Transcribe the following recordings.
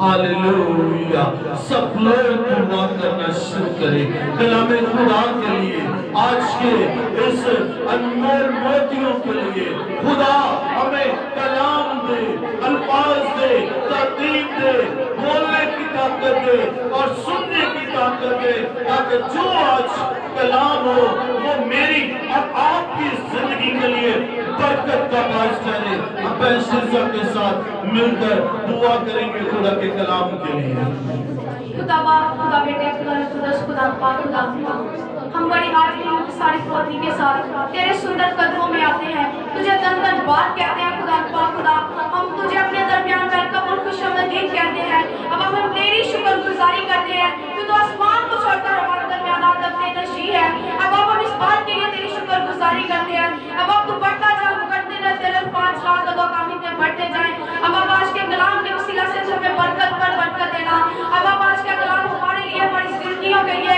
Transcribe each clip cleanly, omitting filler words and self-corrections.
Hallelujah. सब लोग दुआ करना शुरू करें कलाम खुदा के लिए, आज के इस अनमोल मोतियों के लिए। खुदा हमें कलाम दे, अल्फाज दे, तरतीब दे, बोलने की ताकत दे और सुनने की ताकत दे, ताकि जो आज कलाम हो वो मेरी और आपकी जिंदगी के लिए बरकत का बायस ठहरे। अब शीर्षक के साथ मिलकर दुआ करेंगे खुदा के कलाम के लिए। खुदा बाप, खुदा बेटे, खुदा कुदस, खुदा पाक, खुदा हम बड़ी आदमी सारी पोथी के साथ तेरे सुंदर कदमों में आते हैं, तुझे दन दन बात कहते हैं खुदा पाक। खुदा हम तुझे अपने दरमियान वेलकम और खुशामदीद कहते हैं। अब हम तेरी शुक्रगुजारी करते हैं, तू तो आसमान को छोड़कर हमारे दरमियान आकर नशी है। अब हम इस बात के लिए तेरी शुक्रगुजारी करते हैं। अब तू बढ़ता जा, बढ़ते रहे, तेरे 5 लाख कदम में बढ़ते जाए। अब आज के कलाम के वसीला से हमें बरकत पर बरकत देना। अब आज का कलाम हमारे लिए, हमारी जिंदगियों के लिए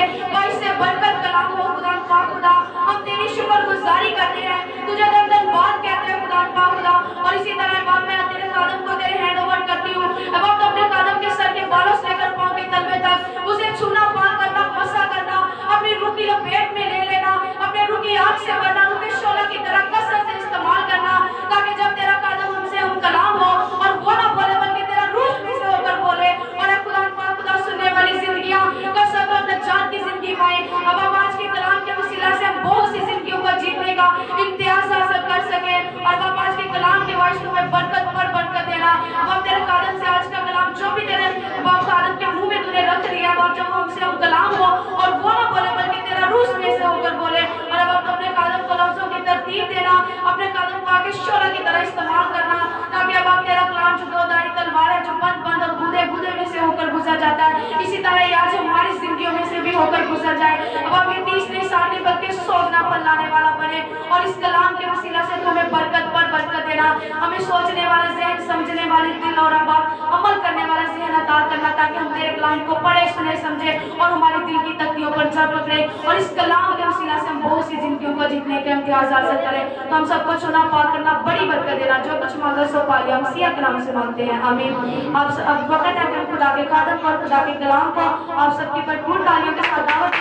से बरकत कलाम हो खुदा पाक। खुदा हम तेरी शुक्रगुजारी करते हैं, तुझे दन दन बात कहते हैं खुदा पाक। खुदा और इसी तरह बाप मैं तेरे कदम को तेरे हैंड ओवर करती हूँ। अब आप अपने कदम के सर के बालों से लेकर पांव के तलवे तक उसे छूना, पार करना, मसा करना, अपनी रूह की लपेट में ले लेना, अपने रूह की आग से भरना, रूह के शोला की तरह कसरत से इस्तेमाल करना, ताकि जब तेरा कदम हमसे हम कलाम हो और वो ना बोले बल्कि तेरा रूह में से होकर बोले और खुदा पाक। खुदा सुनने वाली जिंदगियां का सब नजात की जिंदगी पाए। अब हम आज के कलाम के वसीला से हम बहुत सी जिंदगियों को जीतने का इम्तियाज हासिल कर सके और अब आज के कलाम के वाइस में बरकत पर बरकत देना। अब हम तेरे कदम से आज का कलाम जो भी तेरे बाप कदम के मुंह में तूने रख दिया, बाप जब हमसे हम कलाम हो और वो ना बोले बल्कि तेरा रूह में से होकर बोले और अब आप अपने कदम को लफ्जों की तरतीब देना, अपने कदम को आगे शोला की तरह इस्तेमाल करना, ताकि अब आप तेरा कलाम जो दो धारी तलवार है, जो बंद बंद और गूदे गूदे में से होकर गुजर जाता है, इसी तरह आज हमारी जिंदगियों में से भी होकर गुजर जाए। अब आप ये 30 नहीं 60 नहीं बल्कि 100 गुना फल लाने वाला बने और इस कलाम के वसीला से हमें बरकत पर बरकत देना, हमें सोचने वाला ज़हन, समझने वाले दिल और अब अमल करने वाला ज़हन अता करना, ताकि हम तेरे कलाम को पढ़े सुने समझे और हमारे दिल की तख्तियों पर जड़ पकड़े और इस कलाम के वसीला से हम बहुत सी जिंदगियों को जीतने के इम्तियाज हासिल करें। तो हम सबको चुना, पार करना, बड़ी बरकत देना, जो कुछ मांगा सो पा लिया, हम मसीह के नाम से मांगते हैं, आमीन। अब वक्त है कि खुदा के कदम और खुदा के कलाम को आप सबकी भरपूर तालियों के साथ दावत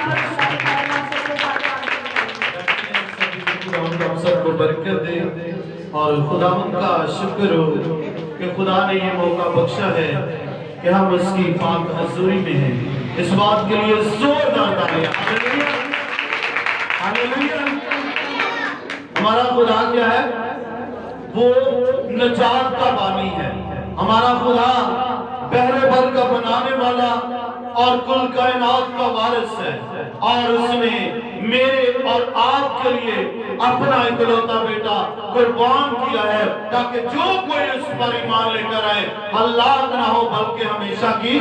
हम सबको बरकत दे और खुदा का शुक्र हो कि खुदा ने ये मौका बख्शा है कि हम उसकी पाक हजूरी में हैं। इस बात के लिए जोरदार तालियां। Hallelujah, hallelujah. हमारा खुदा क्या है? वो नजात का बानी है। हमारा खुदा पहले भर का बनाने वाला और कुल कायनात का वारिस है और उसने मेरे और आपके लिए अपना इकलौता बेटा कुर्बान किया है, ताकि जो कोई उस पर ईमान लेकर आए हलाक ना हो बल्कि हमेशा की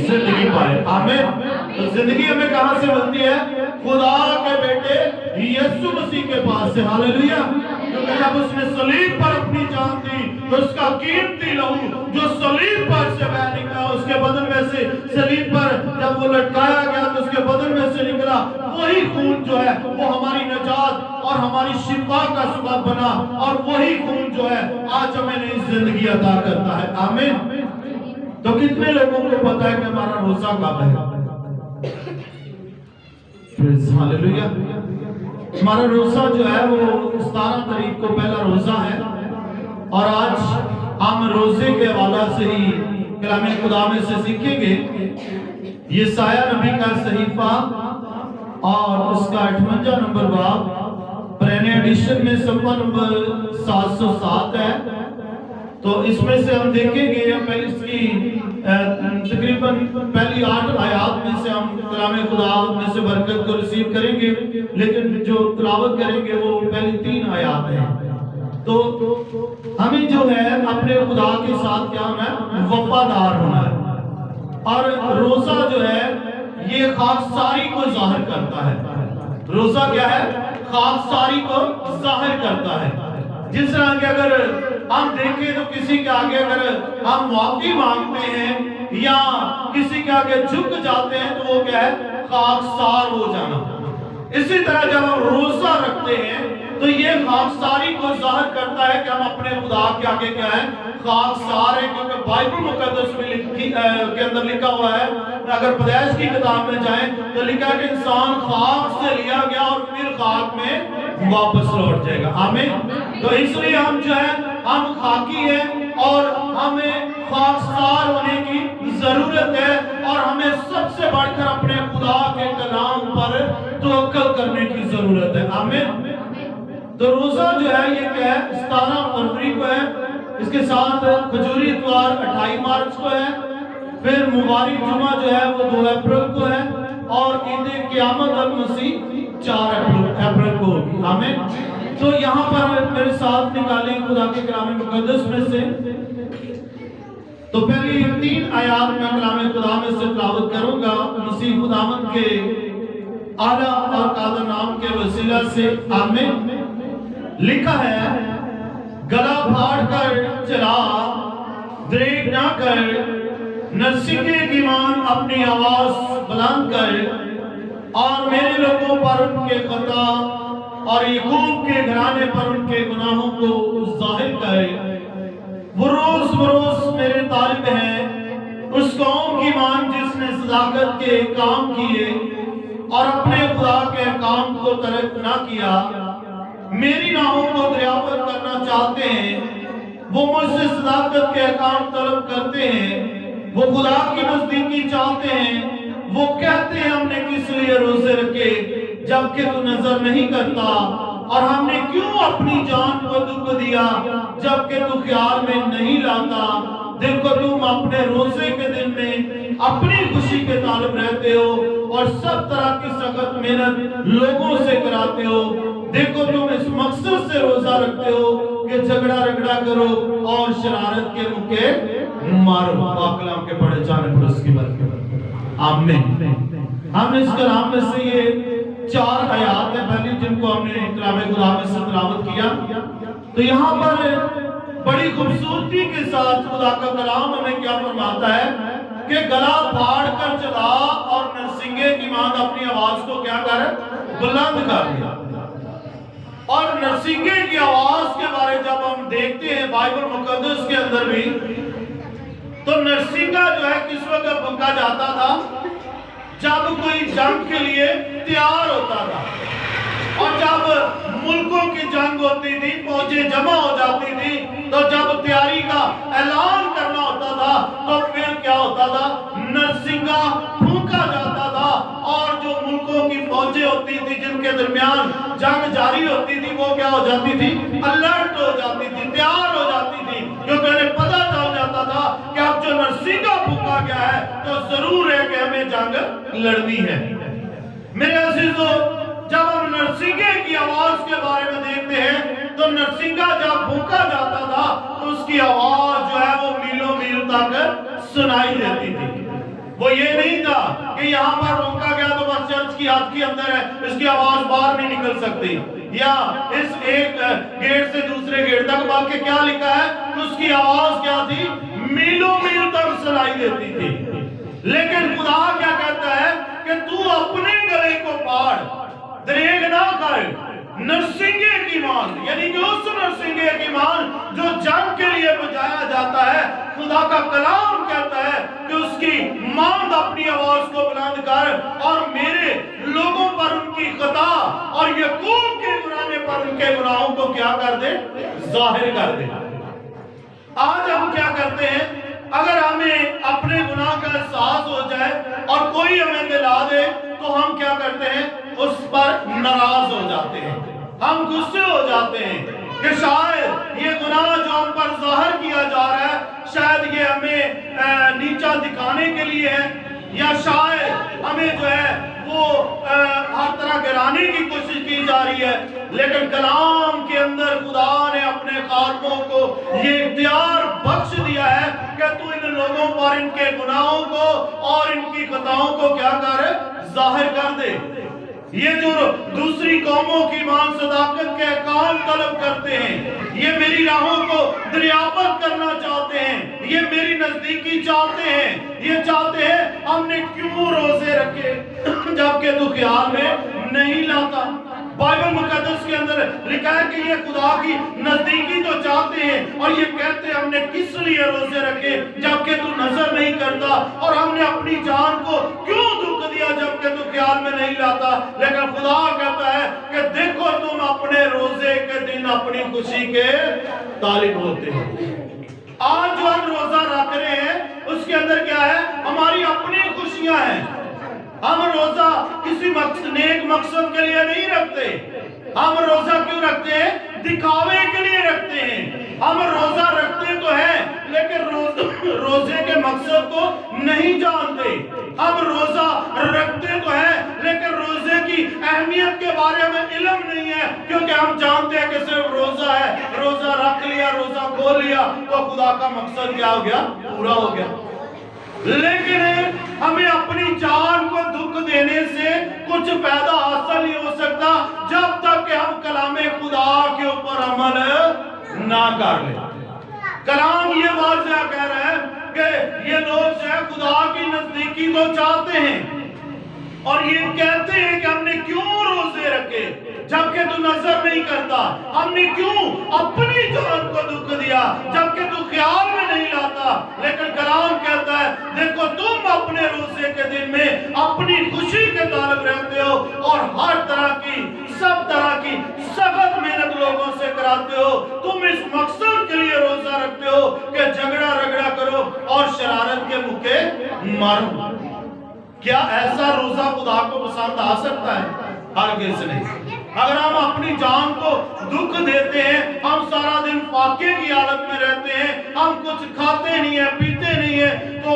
जिंदगी पाए। आमीन। तो जिंदगी हमें कहां से मिलती है? खुदा के बेटे यीशु मसीह के पास से। हालेलुया। क्योंकि जब उसने सलीब पर अपनी जान दी तो उसका कीमती लहू जो सलीब पर से बह निकला, उसके बदन में से सलीब पर जब वो लटकाया गया तो उसके बदन में से निकला वही खून जो है वो हमारी नजात और हमारी शिफा का सबब बना और वही खून जो है आज हमें नई जिंदगी अता करता है। आमीन। तो कितने लोगों को पता है कि हमारा रोजा कब है? हालेलुया। हमारा रोजा जो है वो 17 तारीख को पहला रोजा है और आज हम रोजे के हवाला से ही कलाम खुदा में से सीखेंगे यशायाह नबी का सहीफा और उसका 58 नंबर बाब पुराने एडिशन में सफ़ा नंबर 707 है। तो इसमें से हम देखेंगे पहले इसकी तकरीबन पहली 8 आयात में से हम कलाम खुदा में से बरकत को रिसीव करेंगे, लेकिन जो तिलावत करेंगे वो पहली 3 आयात हैं। तो हमें जो है अपने खुदा के साथ क्या होना है? वफादार होना है। और रोजा जो है ये खाकसारी को जाहिर करता है। रोजा क्या है? खाकसारी को जाहिर करता है। जिस तरह के अगर हम देखें तो किसी के आगे अगर हम माफी मांगते हैं या किसी के आगे झुक जाते हैं तो वो क्या है? खाकसार हो जाना। इसी तरह जब हम रोजा रखते हैं तो ये खाकसारी को ज़ाहिर करता है कि हम अपने खुदा के आगे क्या है, खाकसार है, क्योंकि बाइबल मुकद्दस में के अंदर लिखा हुआ है, अगर पैदाइश की किताब में जाएं तो लिखा है कि इंसान खाक से लिया गया और फिर खाक में वापस लौट जाएगा। आमीन। तो इसलिए हम जो है हम खाकी हैं और हमें खाकसार होने की जरूरत है और हमें सबसे बढ़कर अपने खुदा के कलाम पर तवक्कुल करने की जरूरत है। आमीन। तो रोजा जो है ये क्या है, 17 फरवरी को है, इसके साथ खजूरी इतवार 28 मार्च को है, फिर मुबारक जुमा जो है वो 2 अप्रैल को है और ईद क़यामत अल मसीह 4 अप्रैल को होगी। आमीन। तो यहाँ पर मेरे साथ निकालें खुदा के कलाम मुकद्दस में से, तो पहली 3 आयात में कलाम खुदा में से तिलावत करूंगा मसीह खुदावंद के आला और कादर नाम के वसीला से। आमीन। लिखा है, गला फाड़ कर चला, दरेग ना कर, नरसिंगे की मान अपनी आवाज बुलंद कर, और मेरे लोगों पर उनके खता और याकूब के घराने पर उनके गुनाहों को जाहिर कर। वो रोज मेरे तालिब हैं, उस कौम की मान जिसने सदाकत के काम किए और अपने खुदा के काम को तर्क ना किया। मेरी राहों को दरियावत करना चाहते हैं, वो मुझसे सदाकत के काम तलब करते हैं, वो खुदा की नजदीकी चाहते हैं। वो कहते हैं हमने किस लिए रोजे रखे जबकि तू नजर नहीं करता, और हमने क्यों अपनी जान को दुख दिया जबकि तू ख्याल में नहीं लाता। देखो तुम अपने रोजे के दिन में अपनी खुशी के तालिब रहते हो और सब तरह की सख्त मेहनत लोगों से कराते हो। देखो तुम इस मकसद से रोजा रखते हो कि झगड़ा रगड़ा करो और शरारत के मुक्के मारो। कलाम के पढ़े जाने पर उसकी बरकत। आमीन। हमने इस कलाम में से ये 4 आयात है पहली जिनको हमने कलाम खुदा में से तिलावत किया। तो यहाँ पर बड़ी खूबसूरती के साथ खुदा का कलाम हमें क्या फरमाता है कि गला फाड़ कर चला और नरसिंगे की मान अपनी आवाज को क्या कर, बुलंद कर दिया। और नरसिंगे की आवाज के बारे जब हम देखते हैं बाइबल मुकद्दस के अंदर भी, तो नरसिंगा जो है किस वक्त फूंका जाता था, जब कोई जंग के लिए तैयार होता था, और जब मुल्कों की जंग होती थी, फौजें जमा हो जाती थी, तो जब तैयारी का ऐलान करना होता था तो फिर क्या होता था, नरसिंगा फूंका जाता था। और जो मुल्कों की फौजें होती थी जिनके दरमियान जंग जारी होती थी, वो क्या हो जाती थी, अलर्ट हो जाती थी, तैयार हो जाती थी, क्योंकि उन्हें पता चल जाता था कि अब जो नरसिंगा फूंका गया है तो जरूर है कि हमें जंग लड़नी है। मेरे अजीजों, जब हम नरसिंगे की आवाज के बारे में देखते हैं तो नरसिंगा जब फूंका जाता था तो उसकी आवाज जो है वो मीलों मील तक सुनाई देती थी। वो ये नहीं था कि यहाँ पर फूंका गया तो बस चर्च की हद के अंदर है, इसकी आवाज बाहर नहीं निकल सकती, या इस एक गेट से दूसरे गेट तक, बल्कि क्या लिखा है, उसकी आवाज क्या थी, मीलों मील तक सुनाई देती थी। लेकिन खुदा क्या कहता है कि तू अपने गले को फाड़, दरेग ना कर, नरसिंगे की मान, यानी कि उस नरसिंगे की मान जो जंग के लिए बजाया जाता है। खुदा का कलाम कहता है कि उसकी मान अपनी आवाज को बुलंद कर और मेरे लोगों पर उनकी खता और याकूब के घराने पर उनके गुनाहों को क्या कर दे, जाहिर कर दे। आज हम क्या करते हैं, अगर हमें अपने गुनाह का एहसास हो जाए और कोई हमें दिला दे तो हम क्या करते हैं, उस पर नाराज हो जाते हैं, हम गुस्से हो जाते हैं कि शायद ये गुनाह जो हम पर जाहिर किया जा रहा है, शायद ये हमें नीचा दिखाने के लिए है, या शायद हमें जो है वो हर तरह गिराने की कोशिश की जा रही है। लेकिन कलाम के अंदर खुदा ने अपने खादमों को ये इख्तियार बख्श दिया है कि तू इन लोगों पर इनके गुनाहों को और इनकी खताओं को क्या कर, जाहिर कर दे। ये जो दूसरी कौमों की मान सदाकत के काम तलब करते हैं, ये मेरी राहों को दरियावत करना चाहते हैं, ये मेरी नजदीकी चाहते हैं, ये चाहते हैं हमने क्यों रोजे रखे जबकि तू ख्याल में नहीं लाता। बाइबल मुकद्दस के अंदर लिखा है कि ये खुदा की नजदीकी तो चाहते हैं और ये कहते हैं हमने किस लिए रोजे रखे जबकि तू नजर नहीं करता, और हमने अपनी जान को क्यों दुख दिया जबकि तू ख्याल में नहीं लाता। लेकिन खुदा कहता है कि देखो तुम अपने रोजे के दिन अपनी खुशी के तालिब होते हो। आज जो हम रोजा रख रहे हैं उसके अंदर क्या है? हमारी अपनी खुशियां हैं। हम रोजा किसी नेक मकसद के लिए नहीं रखते। हम रोजा क्यों रखते हैं? दिखावे के लिए रखते हैं। हम रोजा रखते तो हैं लेकिन रोजे के मकसद को नहीं जानते। हम रोजा रखते तो हैं लेकिन रोजे की अहमियत के बारे में इल्म नहीं है, क्योंकि हम जानते हैं कि सिर्फ रोजा है, रोजा रख लिया, रोजा खोल लिया तो खुदा का मकसद क्या हो गया? पूरा हो गया। लेकिन हमें अपनी जान को दुख देने से कुछ फायदा हासिल नहीं हो सकता जब तक कि हम कलामे खुदा के ऊपर अमल ना कर ले। कलाम ये वाज़ह कह रहा है कि ये लोग जो है खुदा की नजदीकी तो चाहते हैं और ये कहते हैं कि हमने क्यों रोजे रखे जबकि तू नजर नहीं करता, हमने क्यों अपनी जान को दुख दिया जबकि तू ख्याल में नहीं लाता। लेकिन कलाम कहता है देखो तुम अपने रोजे के दिन में अपनी खुशी के तालब रहते हो और हर तरह की सब तरह की सख्त मेहनत लोगों से कराते हो। तुम इस मकसद के लिए रोजा रखते हो कि झगड़ा रगड़ा करो और शरारत के मुक्के मारो। क्या ऐसा रोजा खुदा को पसंद आ सकता है? हरगिज़ नहीं। अगर हम अपनी जान को दुख देते हैं, हम सारा दिन फाके की हालत में रहते हैं, हम कुछ खाते नहीं है, पीते नहीं है, तो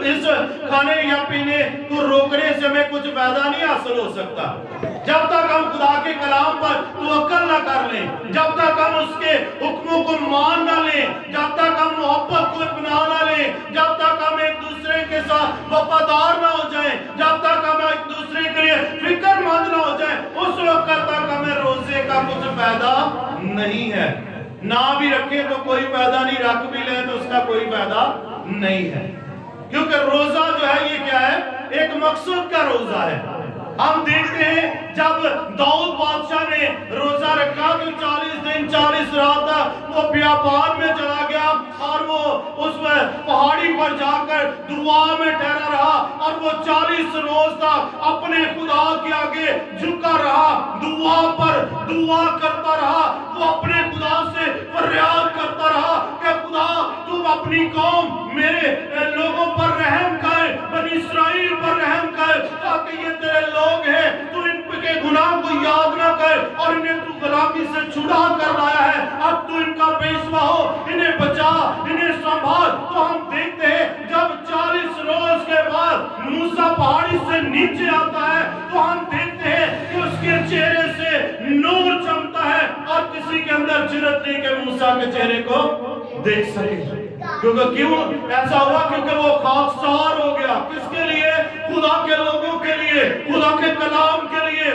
इस खाने या पीने को रोकने से हमें कुछ फायदा नहीं हासिल हो सकता। जब तक हम खुदा के कलाम पर तवक्कुल ना कर लें, जब तक हम उसके हुक्मों को मान ना लें, जब तक हम मोहब्बत को अपना ना लें, जब तक हम एक दूसरे के साथ वफादार ना हो जाएं, जब तक हम एक दूसरे के लिए फिक्रमंद ना हो जाएं, उस वक्त तक हमें रोजे का कुछ फायदा नहीं है। ना भी रखें तो कोई फायदा नहीं, रख भी लें तो उसका कोई फायदा नहीं है, क्योंकि रोजा जो है ये क्या है? एक मकसद का रोजा है। हम देखते हैं जब दाऊद बादशाह ने रोजा रखा तो 40 दिन 40 रात वो व्यापार में चला गया और वो उस पहाड़ी पर जाकर दुआ में ठहरा रहा और वो 40 रोज तक अपने खुदा के आगे झुका रहा, दुआ करता रहा। वो अपने खुदा से फरियाद करता रहा कि खुदा तुम अपनी कौम मेरे लोगों पर रहम कर, बनी इस्राएल पर रहम कर, ताकि ये तेरे लोग हैं, तू इनके गुनाह को याद ना कर और इन्हें तू गुलामी से छुड़ा कर लाया है, अब तू इनका पेशवा हो, इन्हें बचा, इन्हें संभाल। तो हम देखते हैं जब 40 रोज के बाद मूसा पहाड़ी से नीचे आता है तो हम देखते हैं कि उसके चेहरे से नूर चमकता है और किसी के अंदर जुर्रत नहीं कि मूसा के चेहरे को देख सके। क्योंकि क्यों ऐसा हुआ? क्योंकि वो खाकसार हो गया। किसके लिए? खुदा के लोगों के लिए, खुदा के कलाम के लिए।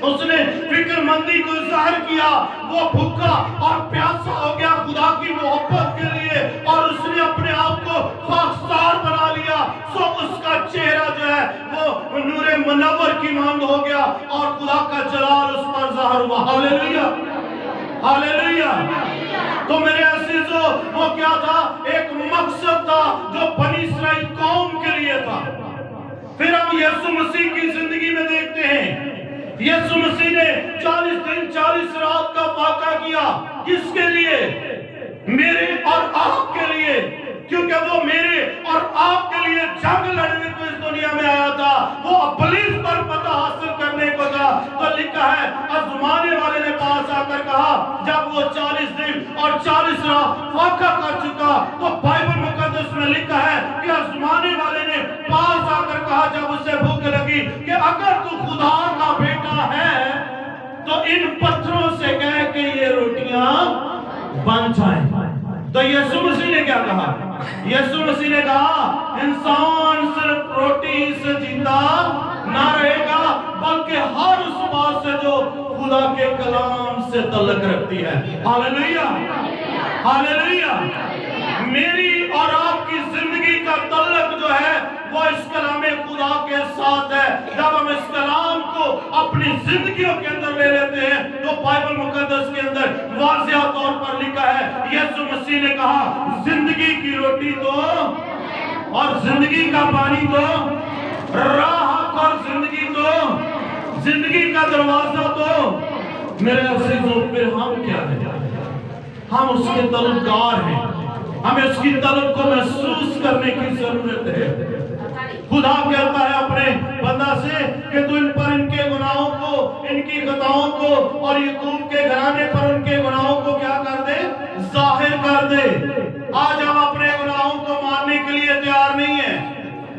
उसने फिक्रमंदी को ज़ाहिर किया, वो भूखा और प्यासा हो गया खुदा की मोहब्बत के लिए और उसने अपने आप को खाकसार बना लिया। सो उसका चेहरा जो है वो नूरे मुनव्वर की मांद हो गया और खुदा का जलाल उस पर ज़ाहिर हुआ। Hallelujah, hallelujah. तो मेरे अजीजों, वो क्या था? एक मकसद था जो बनी इस्राएल कौम के लिए था। फिर हम यीशु मसीह की जिंदगी में देखते हैं, यीशु मसीह ने 40 दिन 40 रात का वाक़ा किया। किसके लिए? मेरे और आपके लिए, क्योंकि वो मेरे और आपके लिए जंग लड़ने को इस दुनिया में आया था। वो इब्लीस पर फतह हासिल करने को था। तो लिखा है आजमाने वाले ने पास आकर कहा, जब वो 40 दिन और 40 रात वाक़ा कर चुका तो बाइबल मुकद्दस में लिखा है कि आजमाने वाले ने पास आकर कहा जब उसे भूख लगी कि अगर तू खुदा का बेटा है तो इन पत्थरों से कह के ये रोटियां बन जाएं। तो यीशु मसीह ने क्या कहा? यीशु मसीह ने कहा इंसान सिर्फ रोटी से जिंदा ना रहेगा बल्कि हर उस बात से जो खुदा के कलाम से तल्लुक रखती है। Hallelujah, hallelujah. मेरी और आपकी जिंदगी का तल्लुक जो है वो इस कलाम खुदा के साथ है। जब हम इस कलाम को अपनी जिंदगियों के अंदर ले लेते हैं तो बाइबल मुकद्दस के अंदर वाज़िह तौर पर लिखा है, यीशु मसीह ने कहा जिंदगी की रोटी तो और जिंदगी का पानी तो, राह और जिंदगी तो, जिंदगी का दरवाजा तो। मेरे अजीजों, फिर हम क्या हैं? हम उसके तलबगार हैं। हमें उसकी तलब को महसूस करने की जरूरत है। खुदा कहता है अपने बंदा से कि तू इन पर इनके गुनाहों को, इनकी खताओं को और याकूब के घराने पर उनके गुनाहों को क्या कर दे? जाहिर कर दे। आज हम अपने गुनाहों को मानने के लिए तैयार नहीं है।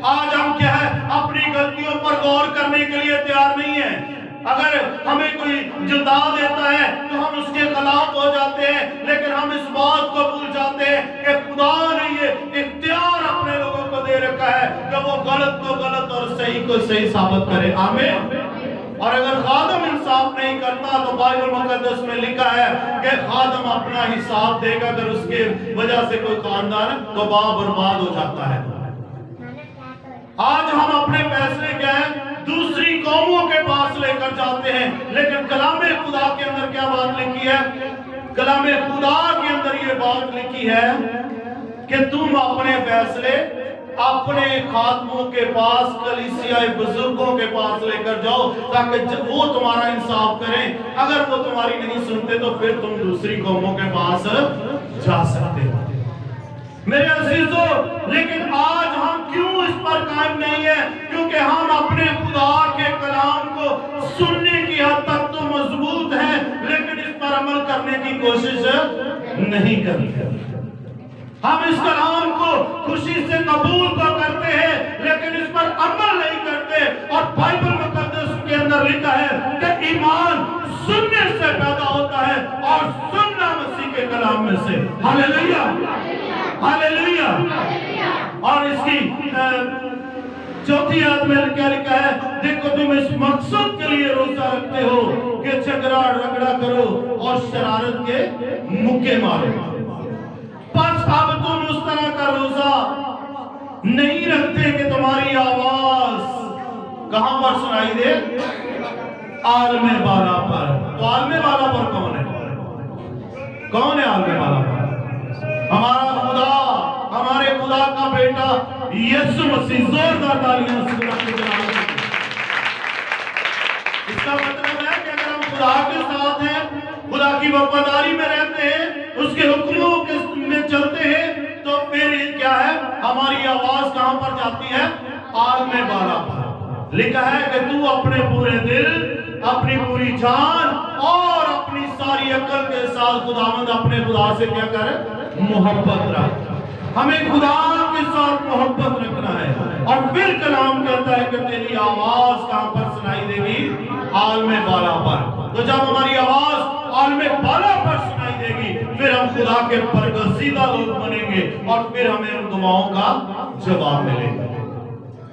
आज हम क्या है? अपनी गलतियों पर गौर करने के लिए तैयार नहीं है। अगर हमें कोई जुदा देता है तो हम उसके खिलाफ हो जाते हैं, लेकिन हम इस बात को भूल जाते हैं कि खुदा ने ये इख्तियार अपने लोगों को दे रखा है कि वो गलत को गलत और सही को सही साबित करे। आमीन। और अगर खादम इंसाफ नहीं करता तो बाइबल मुकद्दस में लिखा है कि खादम अपना हिसाब देगा अगर उसके वजह से कोई खानदान तबाह बर्बाद हो जाता है। आज हम अपने फैसले क्या है? दूसरी कौमों के पास लेकर जाते हैं, लेकिन कलामे खुदा के अंदर क्या बात लिखी है? कलामे खुदा के अंदर ये बात लिखी है कि तुम अपने फैसले अपने खादमों के पास, कलीसिया बुजुर्गों के पास लेकर जाओ ताकि जब वो तुम्हारा इंसाफ करें। अगर वो तुम्हारी नहीं सुनते तो फिर तुम दूसरी कौमों के पास जा सकते हो। मेरे अजीजों, लेकिन आज हम क्यों इस पर कायम नहीं है? क्योंकि हम अपने खुदा के कलाम को सुनने की हद तक तो मजबूत हैं, लेकिन इस पर अमल करने की कोशिश नहीं करते। हम इस कलाम को खुशी से कबूल तो करते हैं, लेकिन इस पर अमल नहीं करते। और बाइबल मुकद्दस के अंदर लिखा है कि ईमान सुनने से पैदा होता है और सुनना मसीह के कलाम में से। Hallelujah, hallelujah. और इसकी चौथी आयत में क्या लिखा है? देखो तुम इस मकसद के लिए रोजा रखते हो कि झगड़ा रगड़ा करो और शरारत के मुक्के मारो। बस अब तुम उस तरह का रोजा नहीं रखते कि तुम्हारी आवाज कहां पर सुनाई दे? आलमे बाला पर। तो आलमे बाला पर कौन है? कौन है आलमे बाला पर? हमारा खुदा, हमारे खुदा का बेटा यीशु मसीह। जोरदार तालियां इसका मतलब है कि अगर हम खुदा के साथ हैं, खुदा की वफादारी में रहते हैं, उसके हुक्मों के में चलते हैं, तो फिर क्या है? हमारी आवाज कहां पर जाती है? आलमे बाला पर। लिखा है कि तू अपने पूरे दिल, अपनी पूरी जान और अपनी सारी अकल के साथ खुदावंद अपने खुदा से क्या करे? मोहब्बत रख। हमें खुदा के साथ मोहब्बत रखना है। और फिर कलाम कहता है कि तेरी आवाज कहां पर सुनाई देगी? आलमे बाला पर। तो जब हमारी आवाज आलमे बाला पर सुनाई देगी, फिर हम खुदा के बरगजीदा लोग बनेंगे और फिर हमें उन दुआओं का जवाब मिलेगा।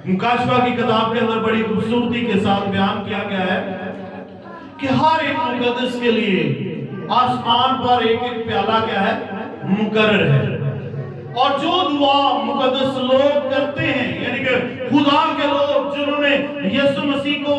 मुकाशवा की किताब के अंदर बड़ी खूबसूरती के साथ बयान किया गया है कि हर एक मुकद्दस के लिए आसमान पर एक एक प्याला क्या है? मुकर्रर है। और जो दुआ मुकद्दस लोग करते हैं, यानी कि खुदा के लोग जिन्होंने यीशु मसीह को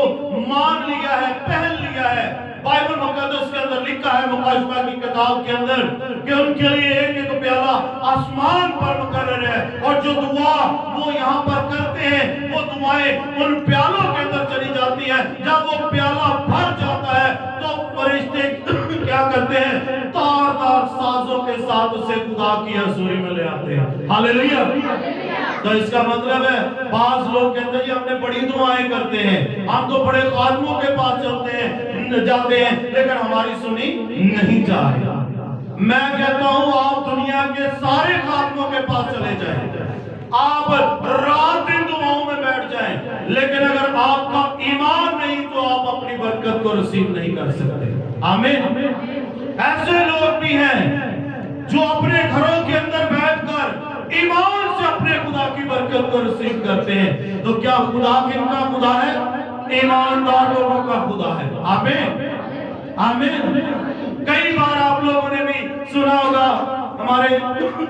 मान लिया है, पहन लिया है, बाइबल मुकद्दस के अंदर लिखा है मुकाशवा की किताब के अंदर कि उनके लिए एक एक प्याला आसमान पर मुकर्रर है। और जो दुआ वो यहाँ पर करते हैं, वो दुआएं उन प्यालों के अंदर चली जाती है। जब वो प्याला भर जाता है तो फरिश्ते क्या करते हैं? तार-तार साजों के साथ उसे खुदा की हजूरी में ले आते हैं। हालेलुया। तो इसका मतलब है बाज लोग कहते हैं हमने बड़ी दुआएं करते हैं, हम तो बड़े खादमों के पास जाते हैं, लेकिन हमारी सुनी नहीं जा रही। मैं कहता हूं आप दुनिया के सारे खादमों के पास चले जाएं, आप रात दिन दुआओं में बैठ जाएं, लेकिन अगर आपका ईमान नहीं तो आप अपनी बरकत को रिसीव नहीं कर सकते। आमीन। ऐसे लोग भी हैं जो अपने घरों के अंदर बैठकर ईमान से अपने खुदा की बरकत को रिसीव करते हैं। तो क्या खुदा किनका खुदा है? ईमानदार लोगों का खुदा है। आमीन, आमीन। कई बार आप लोगों ने भी सुना होगा, हमारे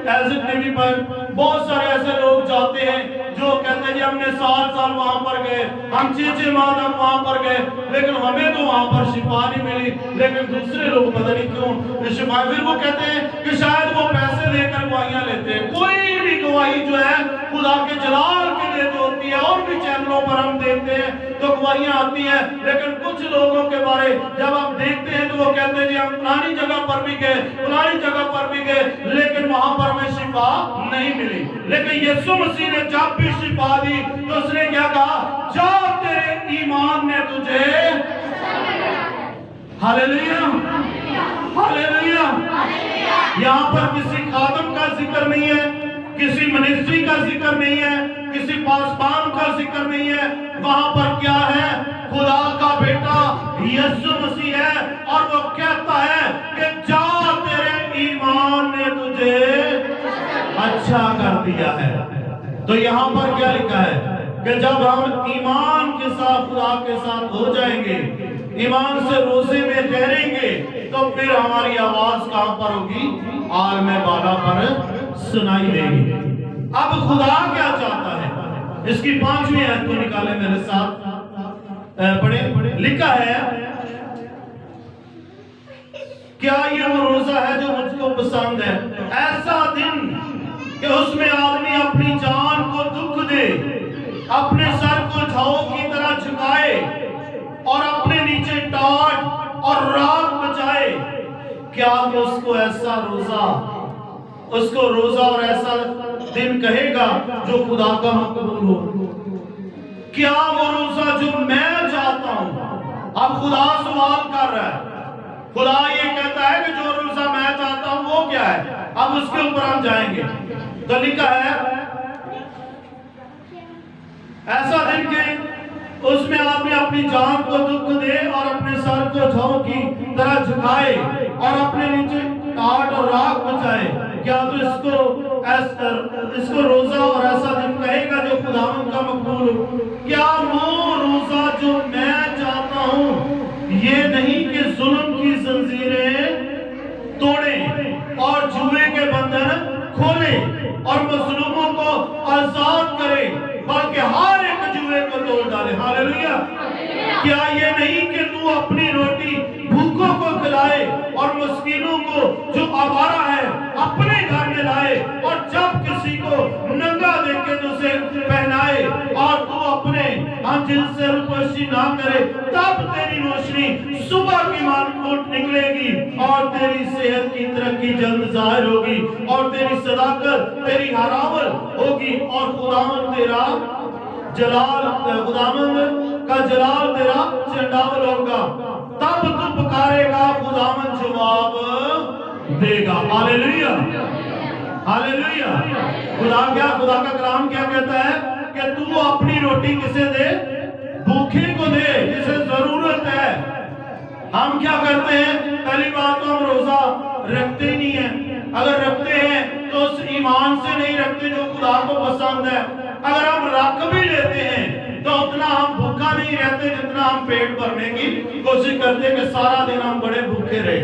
एज़ टीवी पर बहुत सारे ऐसे लोग जाते हैं जो कहते हैं जी हमने 7 साल वहां पर गए, हम 6 माह तक वहां पर गए, लेकिन हमें तो वहां पर शिफा नहीं मिली, लेकिन दूसरे लोग पता नहीं क्यों शिफा। फिर वो कहते हैं कि शायद वो पैसे देकर गवाहियां लेते हैं। कोई भी गवाही जो है खुदा के जलाल के लिए जो होती है, और भी चैनलों पर हम देखते हैं तो गवाहियां आती हैं, लेकिन कुछ लोगों के बारे जब आप देखते हैं तो वो कहते हैं जी हम फलानी जगह पर भी गए, फलानी जगह पर भी गए, लेकिन वहां पर हमें शिफा नहीं मिली। लेकिन यीशु मसीह ने जब भी शिफा दी तो उसने क्या कहा, जा तेरे ईमान ने तुझे, हालेलुया हालेलुया। यहाँ पर किसी खादम का जिक्र नहीं है, किसी मिनिस्ट्री का जिक्र नहीं है, किसी पासबान का जिक्र नहीं है। वहां पर क्या है, खुदा का बेटा यीशु मसीह है, और वो कहता है कि जा तेरे ईमान ने तुझे अच्छा कर दिया है। तो यहाँ पर क्या लिखा है कि जब हम ईमान के साथ खुदा के साथ हो जाएंगे, ईमान से रोजे में ठहरेंगे, तो फिर हमारी आवाज कहां पर होगी, आलम बाला पर सुनाई देगी। अब खुदा क्या चाहता है, इसकी 5वीं आयत को निकाले मेरे साथ, पढ़े। लिखा है, क्या ये वो रोजा है जो मुझको पसंद है, ऐसा दिन कि उसमें आदमी अपनी जान को दुख दे, अपने सर को झाओ की तरह झुकाए और अपने नीचे टाट और राख बचाए। क्या तो उसको ऐसा रोजा, उसको रोजा और ऐसा दिन कहेगा जो खुदा का मकबूल हो? क्या वो रोजा जो मैं चाहता हूं? अब खुदा सवाल कर रहा है, खुदा ये कहता है कि जो रोजा मैं चाहता हूं वो क्या है। अब उसके ऊपर हम जाएंगे। तो लिखा है, ऐसा दिन कि उसमें आदमी अपनी जान को दुख दे और अपने सर को झाओ की तरह झुकाए और अपने नीचे टाट और राख बचाए। क्या तो इसको रोजा और ऐसा दिन कहेगा जो खुदावंद का मकबूल हो? क्या वो रोजा जो मैं चाहता हूं ये नहीं कि जुल्म की जंजीरें तोड़े और जुए के बंधन खोले और मजलूमों को आजाद करे, बल्कि हर एक जुए को तोड़ डाले। हालेलुया। क्या ये नहीं कि तू अपनी रोटी भूखों को खिलाए और मस्कीनों को जो आवारा है अपने घर में लाए, और जब किसी को नंगा देखे तो उसे पहनाए, और तू अपने अंजिल से रुपसी ना करे, तब तेरी रोशनी सुबह की मानकोट निकलेगी और तेरी सेहत की तरक्की जल्द जाहिर होगी और तेरी सदाकत तेरी हरावल होगी और खुदावंद तेरा जलाल, खुदावंद का जलाल तेरा चंडावल होगा। तब तू पुकारेगा, खुदावंद जवाब देगा। Hallelujah hallelujah. खुदा का कलाम क्या कहता है कि तू अपनी रोटी किसे दे? भूखे को दे, जिसे जरूरत है। हम क्या करते हैं, पहली बात तो हम रोजा रखते नहीं है। अगर रखते हैं तो उस ईमान से नहीं रखते जो खुदा को पसंद है। अगर हम रख भी लेते हैं तो उतना हम भूखा नहीं रहते जितना हम पेट भरने की कोशिश करते हैं कि सारा दिन हम बड़े भूखे रहे।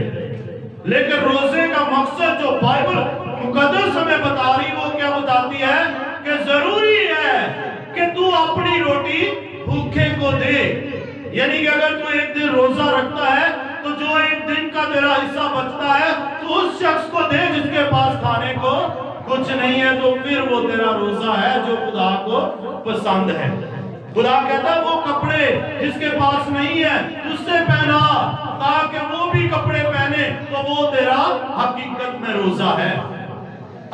लेकिन रोजे का मकसद जो बाइबल मुकद्दस हमें बता रही, वो क्या बताती है कि जरूरी है कि तू अपनी रोटी भूखे को दे। यानी कि अगर तू एक दिन रोजा रखता है तो जो एक दिन का तेरा हिस्सा बचता है तो उस शख्स को दे जिसके पास खाने को कुछ नहीं है, तो फिर वो तेरा रोजा है जो खुदा को पसंद है। खुदा कहता है वो कपड़े जिसके पास नहीं है उससे पहना, ताकि वो भी कपड़े पहने, तो वो तेरा हकीकत में रोजा है।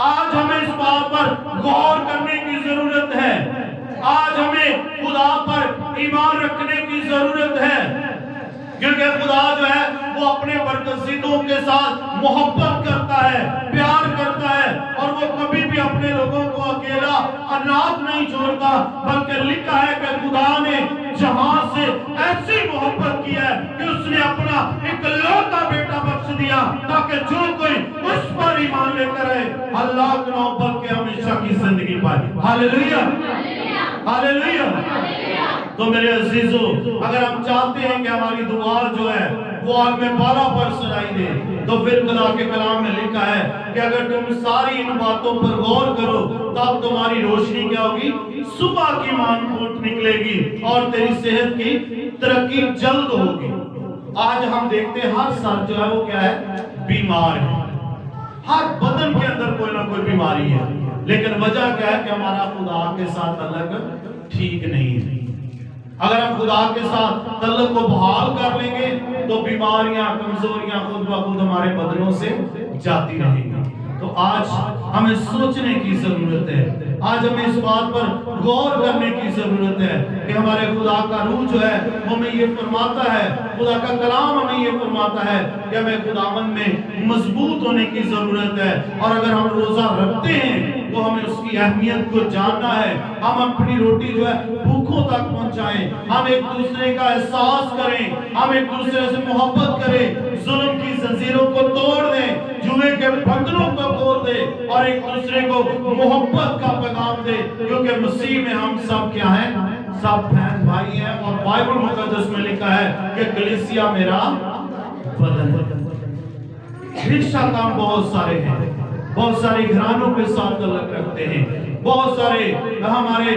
आज हमें इस बात पर गौर करने की जरूरत है। आज हमें खुदा पर ईमान रखने की जरूरत है, क्योंकि खुदा जो है वो अपने बरकसीदों के साथ मोहब्बत करता है, प्यार करता है, और वो कभी भी अपने लोगों को अकेला अनाथ नहीं छोड़ता। बल्कि लिखा है कि खुदा ने जहां से ऐसी मोहब्बत की है कि उसने अपना इकलौता बेटा बख्श दिया, ताकि जो कोई उस पर ईमान लेकर आए अल्लाह के नाम पर के हमेशा की जिंदगी पाए। Hallelujah hallelujah. तो मेरे अजीजों, अगर हम चाहते हैं कि हमारी दुआ जो है वो आग में पाला पर सुनाई दे, तो फिर खुदा के कलाम में लिखा है कि अगर तुम सारी इन बातों पर गौर करो तब तुम्हारी रोशनी क्या होगी, सुबह की मान फूट निकलेगी और तेरी सेहत की तरक्की जल्द होगी। आज हम देखते हैं हर साल जो है वो क्या है, बीमार है। हर बदन के अंदर कोई ना कोई बीमारी है, लेकिन वजह क्या है कि हमारा खुदा के साथ ताल्लुक ठीक नहीं है। अगर हम खुदा के साथ ताल्लुक को बहाल कर लेंगे तो बीमारियां, कमजोरियां खुद ब खुद हमारे बदनों से जाती रहेंगी। तो आज हमें सोचने की जरूरत है, आज हमें इस बात पर गौर करने की जरूरत है कि हमारे खुदा का रूह जो है वो हमें ये फरमाता है, खुदा का कलाम हमें ये फरमाता है कि हमें खुदावंद में मजबूत होने की जरूरत है। और अगर हम रोजा रखते हैं तो हमें उसकी अहमियत को जानना है। हम अपनी रोटी जो है भूखों तक पहुंचाएं, हम एक दूसरे का एहसास करें, हम एक दूसरे से मोहब्बत करें, जुल्म की जंजीरों को तोड़ दें, जुए के बंधनों को तोड़ दें और एक दूसरे को मोहब्बत का पैगाम दें, क्योंकि मसीह में हम सब क्या हैं, सब बहन भाई हैं। और बाइबल मुकद्दस में लिखा है कि कलीसिया मेरा बदन है। रिश्ता काम बहुत सारे हैं, बहुत सारे घरानों के साथ ताल्लुक रखते हैं, बहुत सारे हमारे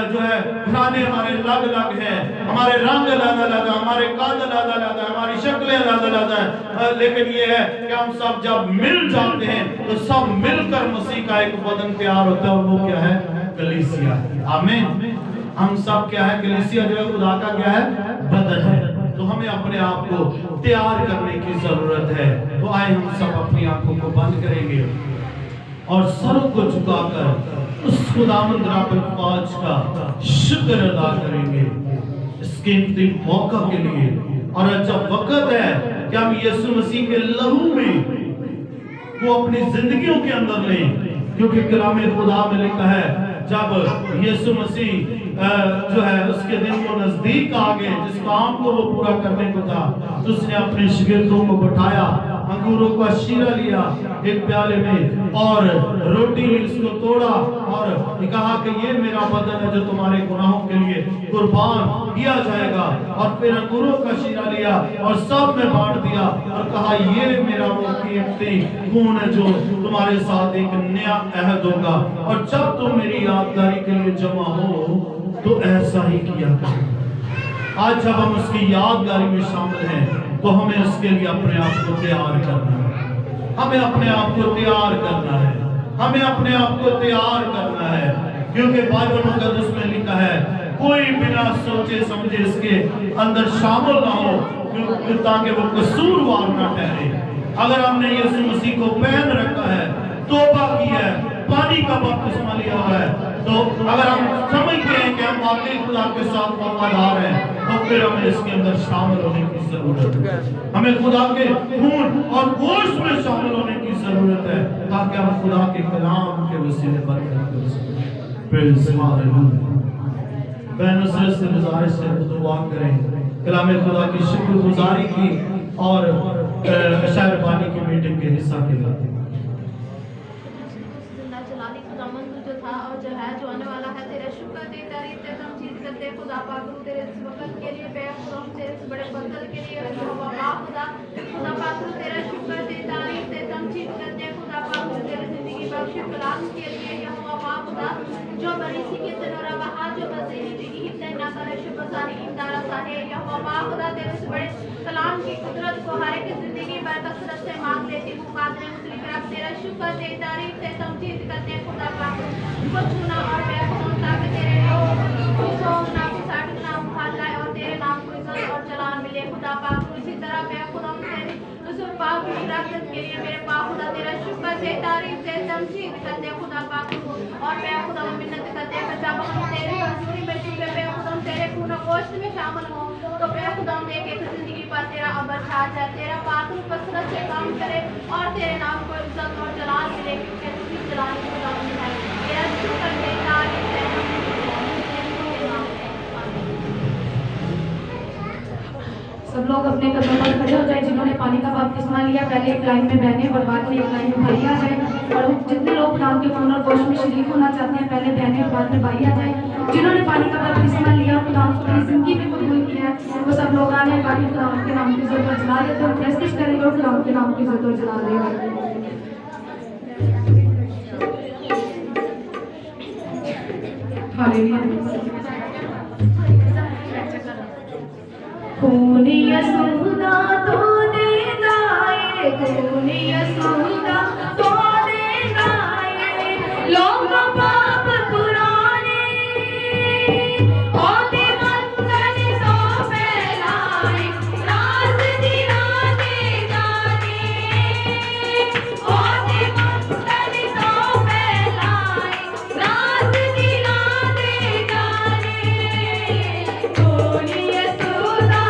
जो है घराने हमारे अलग अलग हैं, हमारे रंग अलग अलग, हमारे कद अलग अलग, हमारी शक्लें अलग अलग हैं, लेकिन ये है कि हम सब जब मिल जाते हैं तो सब मिलकर मसीह का एक बदन तैयार होता है, और वो क्या है, कलीसिया। आमीन। हम सब क्या है, कलीसिया जो है खुदा का क्या है, बदन है। तो हमें अपने आप को तैयार करने की जरूरत है। तो आए हम सब अपनी आंखों को बंद करेंगे और सरों को झुकाकर उस खुदावंद रब पाक का शुक्र अदा करेंगे इस कीमती मौका के लिए। और जब वक्त है कि हम यीशु मसीह के लहू में वो अपनी जिंदगियों के अंदर लें, क्योंकि कलाम खुदा में लिखा है जब यीशु मसीह जो है उसके दिन को नजदीक आ गए, जिस काम को वो पूरा करने को था, तो उसने अपने शागिर्दों को बैठाया, अंगूरों का शीरा लिया एक प्याले में और रोटी ली, उसको तोड़ा और कहा कि ये मेरा बदन है जो तुम्हारे गुनाहों के लिए कुर्बान किया जाएगा। और फिर अंगूरों का शीरा लिया और सब में बांट दिया और कहा ये मेरा वो कीमती खून है जो तुम्हारे साथ एक नया अहद होगा, और जब तुम मेरी यादगारी के लिए जमा हो तो ऐसा ही किया करो। आज जब हम उसकी यादगारी में शामिल हैं तो हमें उसके लिए अपने आप को तैयार करना है, हमें अपने आप को तैयार करना है, हमें अपने आप को तैयार करना है, क्योंकि बाइबल मुकद्दस में लिखा है कोई बिना सोचे समझे इसके अंदर शामिल ना हो, ताकि वो कसूरवार ना ठहरे। अगर हमने यीशु मसीह को पहन रखा है, तौबा की है, पानी का बपतिस्मा लिया हुआ है, तो अगर हम समझते हैं कि हम वाकई खुदा के साथ वफादार हैं, तो फिर हमें इसके अंदर शामिल होने की जरूरत है। हमें खुदा के खून और गोश्त में शामिल होने की जरूरत है, ताकि हम खुदा के कलाम के वसीले पर कर सकें। Praise hallelujah. बहनों से गुजारिश है दुआ करें, कलाम खुदा की शुक्रगुजारी की और शायर बानी की मीटिंग के हिस्सा के लिए जो था और जो है जो आने वाला है, तेरे शुक्र दे तारीफ ते तमजीद करते खुदा पाक तेरे इस वक्त के लिए बेखुदा तेरे इस बड़े बदल के लिए यहोवा पाक खुदा पाक तेरा शुक्र दे तारीफ ते तमजीद करते खुदा पाक तेरे जिंदगी बख्श कलाम के लिए यहोवा पाक जो बड़ी सी के तनोरा वहां जो बसेरी बिगी हिते ना करे शुभसानी इंदारा साहे यहोवा पाक तेरे इस बड़े कलाम की कुदरत को हर एक जिंदगी में कसरत से मांग लेती हूं कादरे मुतलिक रब तेरा शुक्र दे तारीफ ते तमजीद करते खुदा पाक को चुना और बेखुदा ताकि तेरे लोग ना को साठ ना उखाड़ लाए और तेरे नाम को इज्जत और जलाल मिले खुदा पाक। इसी तरह बेखुदा तेरे रसूल पाक की रखत के लिए मेरे पाक खुदा तेरा शुक्र से तारीफ से तमजीद करते खुदा पाक और बेखुदा मिन्नत करते हैं जब हम तेरे हजूरी में चुके बेखुदा तेरे खून गोश्त में शामिल हो तो बेखुदा एक एक जिंदगी पर तेरा अबर छा जाए, तेरा पाक कसरत से काम करे और तेरे नाम को इज्जत और जलाल मिले, क्योंकि तू ही जलाल खुदा है। तेरा शुक्र है तारीफ से सब लोग अपने कदमों पर खड़े हो जाए। जिन्होंने पानी का बपतिस्मा लिया पहले एक लाइन में बहने और बाद में एक लाइन में भाई आ जाए, और जितने लोग नाम के खून और गोश्त में शरीक होना चाहते हैं पहले बहने और बाद में भाई आ जाए। जिन्होंने पानी का बपतिस्मा लिया खुदा अपनी जिंदगी में कबूल किया है, वो सब लोग आने वाली खुदा के नाम की ज़रूरत जला देते और प्रेस्टिज करेंगे और खुदा के नाम की ज़रूरत जला देंगे। खून यसूदा तो देता है, खून यसूदा तो देता है, लोग पाप पुराने औते मंगल तो फैलाए, राज दिलाने जाने औते मंगल तो फैलाए, राज दिलाने जाने। खून यसूदा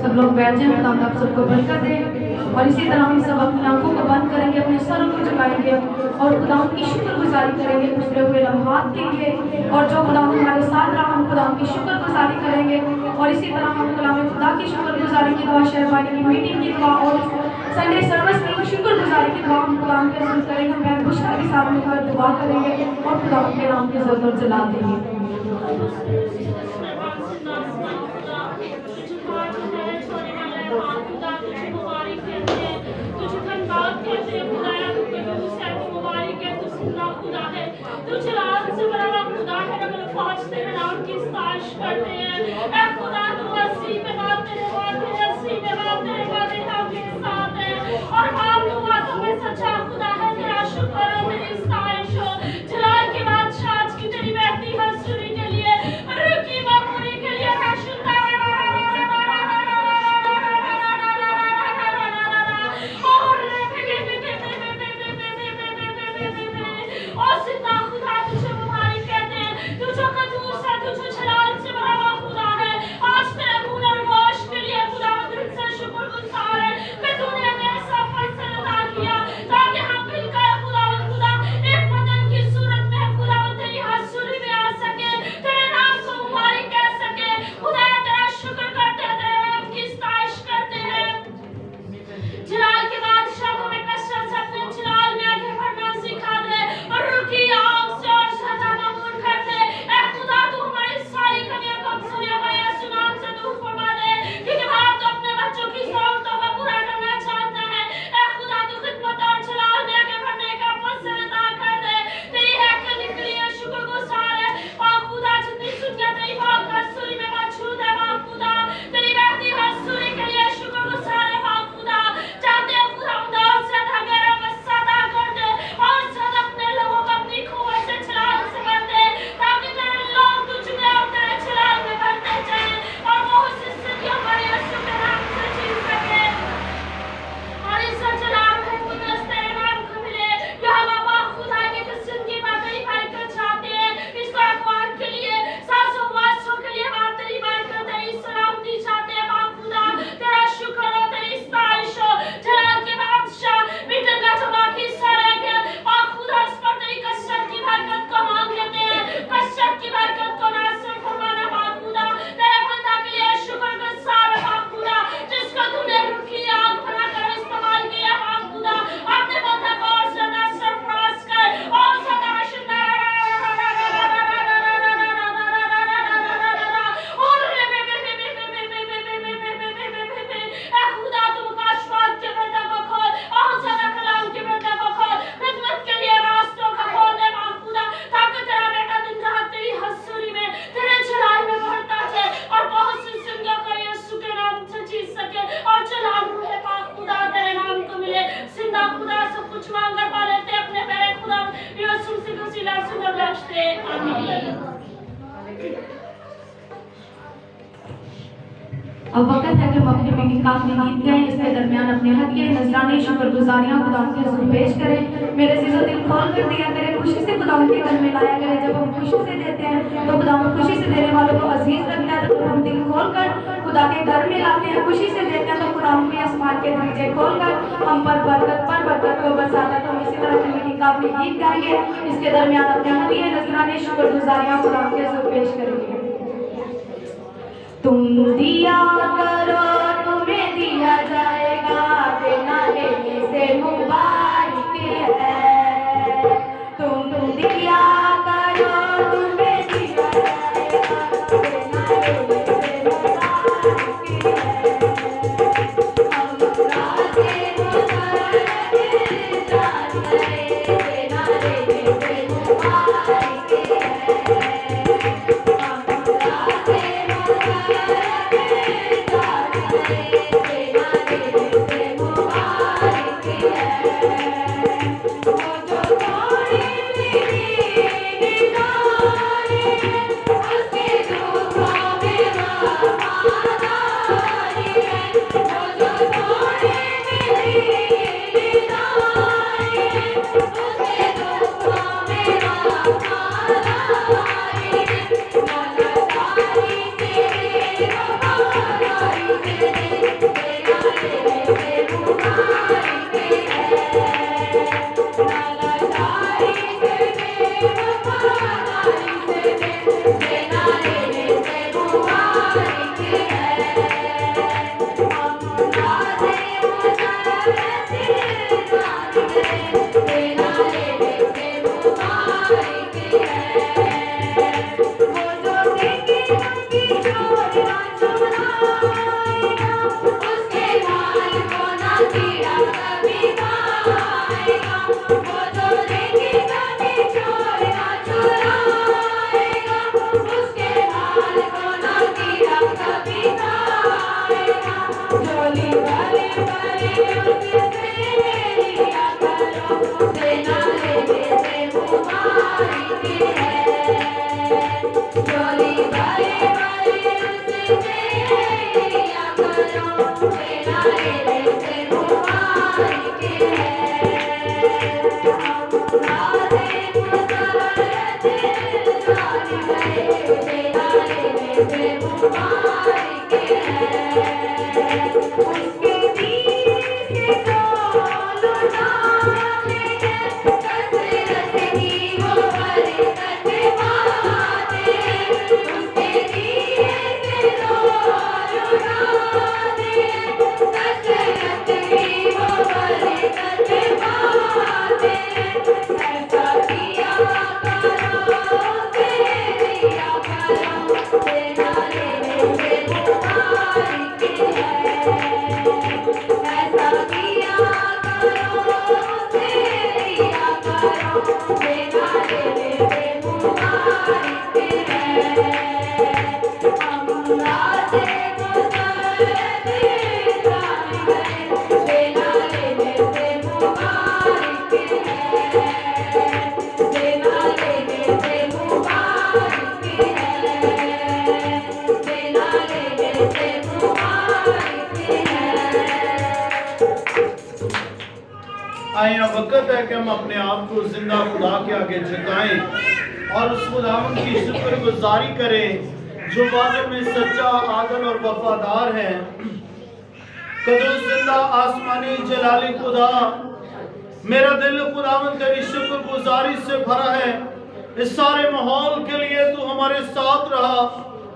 सब लोग बैठ जाएं, खुदा आप सबको बरकत दे। और इसी तरह हम सब अपनी आंखों को बंद करेंगे, अपने सरों को झुकाएंगे और खुदा की शुक्रगुजारी करेंगे गुजरे हुए लम्हात के लिए। और जो खुदा हमारे साथ रहा, हम खुदा की शुक्रगुजारी करेंगे। और इसी तरह हम खुदा की शुक्रगुजारी की दुआ, शहरवाली की मीटिंग की दुआ और संडे सर्विस की शुक्रगुजारी की दुआ हम खुदा के साथ करेंगे। मैं बुशरा के साथ मिलकर दुआ करेंगे और खुदा के नाम की ज़रूरत जला देंगे। सिला सुगर बख्शते आमीन। अब वक्त है कि हम अपने मीटिंग का आखिरी गीत गाएं। इसके दरमियान अपने हदिये नजराने शुक्रगुजारियां खुदा के हुजूर पेश करें। मेरे अजीजों, दिल खोल कर दिया करे, खुशी से खुदा के घर में लाया करे। जब हम खुशी से देते हैं तो खुदा खुशी से देने वालों को अजीज रखता है। तो हम दिल खोल कर खुदा के घर में लाते हैं, खुशी से देते हैं, तो खुदा हमें आसमान के दरवाजे खोल कर हम पर बरकत को बरसाता। तो हम इसी तरह अपनी मीटिंग का अपने गीत गाएंगे। इसके दरमियान अपने हदिये नजराने शुक्रगुजारियां खुदा के हुजूर पेश करेंगे। तुम दिया करो तुम्हें दिया जाएगा, देना देने से मुबारक है। तुम दिया करो तुम्हें दिया जाएगा, देना देने से मुबारक है। हम राज़ी मुबारक जान गए, देना देने से मुबारक है। आया वक्त है कि हम अपने आप को जिंदा खुदा के आगे झुकाएं और उस खुदावंद की शुक्रगुजारी करें जो वाकई में सच्चा, आदल और वफादार है। कदूस जिंदा आसमानी जलाली खुदा, मेरा दिल खुदावंद तेरी शुक्रगुजारी से भरा है। इस सारे माहौल के लिए तू हमारे साथ रहा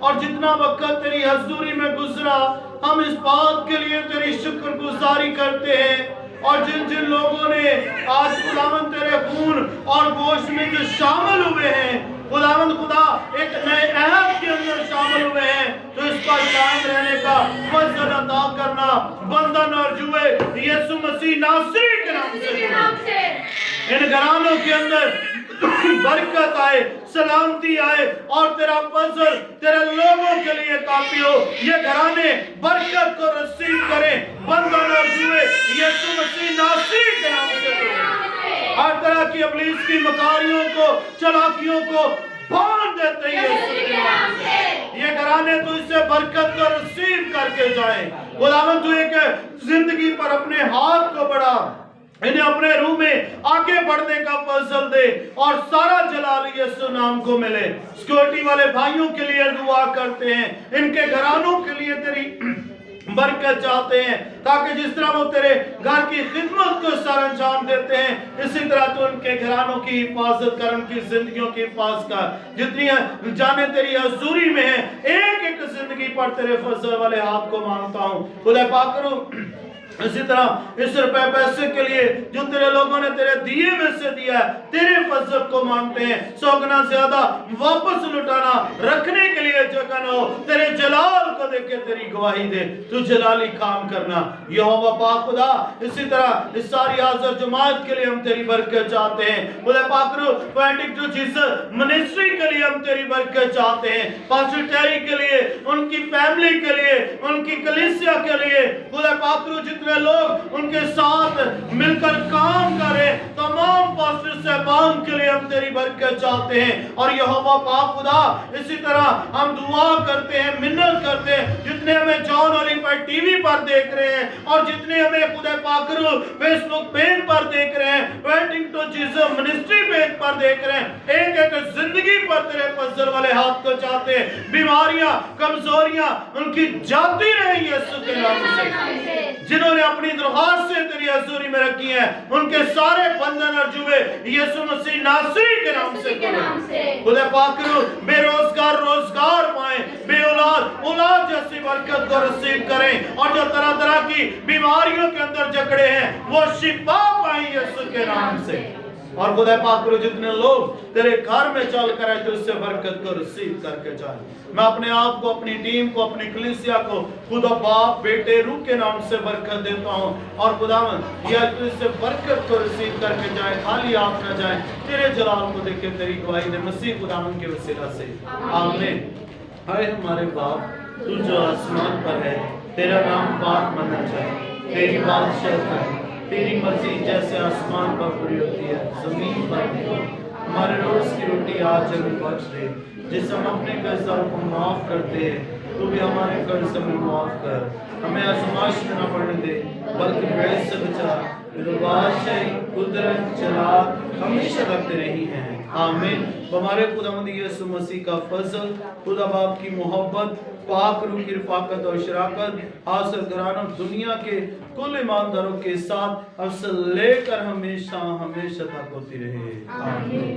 और जितना वक्त तेरी हजूरी में गुजरा, हम इस बात के लिए तेरी शुक्रगुजारी करते हैं। और जिन जिन लोगों ने आज खुदावंद तेरे खून और गोश्त में जो शामिल हुए हैं, खुदावंद खुदा एक नए अहद के अंदर शामिल हुए हैं, तो इस पर कायम रहने का फजल अता करना बंधन और जुए यीशु मसीह नासरी के नाम से इन घरानों के अंदर बरकत आए, सलामती आए और तेरा फजल तेरे लोगों के लिए काफी हो। ये घराने बरकत को रिसीव करें, बंधन और जुए यीशु मसीह नासरी के नाम से। हर तरह की इब्लीस की मकारियों को, चालाकियों को बांध देते हैं यीशु के नाम से। ये घराने तू इससे बरकत को रिसीव करके जाए। खुदावन तू एक जिंदगी पर अपने हाथ को बढ़ा, इन्हें अपने रूह में आगे बढ़ने का फजल दे और सारा जलाल यीशु नाम को मिले। सिक्योरिटी वाले भाइयों के लिए दुआ करते हैं, इनके घरानों के लिए तेरी बरकत चाहते हैं, ताकि जिस तरह वो तेरे घर की खिदमत को सर अंजाम देते हैं, इसी तरह तू उनके घरानों की हिफाजत कर, उनकी जिंदगियों की हिफाजत कर। जितनी जाने तेरी हजूरी में है, एक एक जिंदगी पर तेरे फजल वाले हाथ को मांगता हूँ। खुदा पाक करो इसी तरह इस रुपए पैसे के लिए जो तेरे लोगों ने तेरे दिए में से दिया है, तेरे फजल को मांगते हैं 100 गुना ज्यादा वापस लुटाना, रखने के लिए जगह न हो, तेरे जलाल को देख के तेरी गवाही दे, तू जलाली काम करना यहोवा पाक खुदा। इसी तरह इस सारी हाजिर जमात के लिए हम तेरी बरकत चाहते हैं। खुदा पाक पॉइंटिंग टू जीसस मिनिस्ट्री के लिए हम तेरी बरकत चाहते हैं, पास्टर टेरी के लिए, उनकी फैमिली के लिए, उनकी कलीसिया के लिए। खुदा पाक जितने लोग उनके साथ मिलकर काम करें, तमाम पास्टर साहबान के लिए हम तेरी बरकत चाहते हैं। और यहोवा पाक खुदा इसी तरह हम दुआ करते हैं, मिन्नत करते हैं, जितने हमें जॉन ओलिफाइड टीवी पर देख रहे हैं और जितने हमें खुदा पाक फेसबुक पेज पर देख रहे हैं, pointing to Jesus ministry page पर देख रहे हैं, एक एक जिंदगी पर तेरे फजल वाले हाथ को चाहते हैं। बीमारियां, कमजोरियां उनकी जाती रहे यीशु के नाम से। जिन्होंने अपनी दरख्वास्त से तेरी हजूरी में रखी है, उनके सारे बंधन और जुए यीशु मसीह नासरी के नाम से खुदा पाक बेरोजगार रोजगार पाए, बेऔलाद औलाद जैसी बरकत को नसीब करें, और जो तरह तरह की बीमारियों के अंदर जकड़े हैं वो शिफा पाए यीशु के नाम से। और खुदा पाक जितने लोग तेरे घर में चल कर आए, तो उससे बरकत को रिसीव करके जाए। मैं अपने आप को, अपनी टीम को, अपनी कलीसिया को खुदा बाप बेटे रूह के नाम से बरकत देता हूँ। और खुदावन यह तू इससे बरकत को रिसीव करके जाए, खाली आप ना जाए, तेरे जलाल को देख के तेरी गवाही दे मसीह खुदावन के वसीला से आमीन। हाय हमारे बाप, तू जो आसमान पर है, तेरा नाम पाक माना जाए, तेरी बादशाह है, तेरी मर्जी जैसे आसमान पर पूरी होती है जमीन पर भी हो। हमारे रोज की रोटी आज हमें बख्श दे, जिसे हम अपने कर्जदारों को माफ करते हैं, तू भी हमारे कर्ज हमें माफ कर, हमें आजमाइश में न पड़ने दे, बल्कि बुराई से बचा। बादशाही, कुदरत, जलाल हमेशा रखते रही हैं आमीन। हमारे खुदावंद यीशु मसीह का फजल, खुदा बाप की मोहब्बत, पाक रूह की रफाकत और शराकत हासिल घरानों दुनिया के कुल ईमानदारों के साथ अब से लेकर हमेशा हमेशा तक होती रहे आमीन।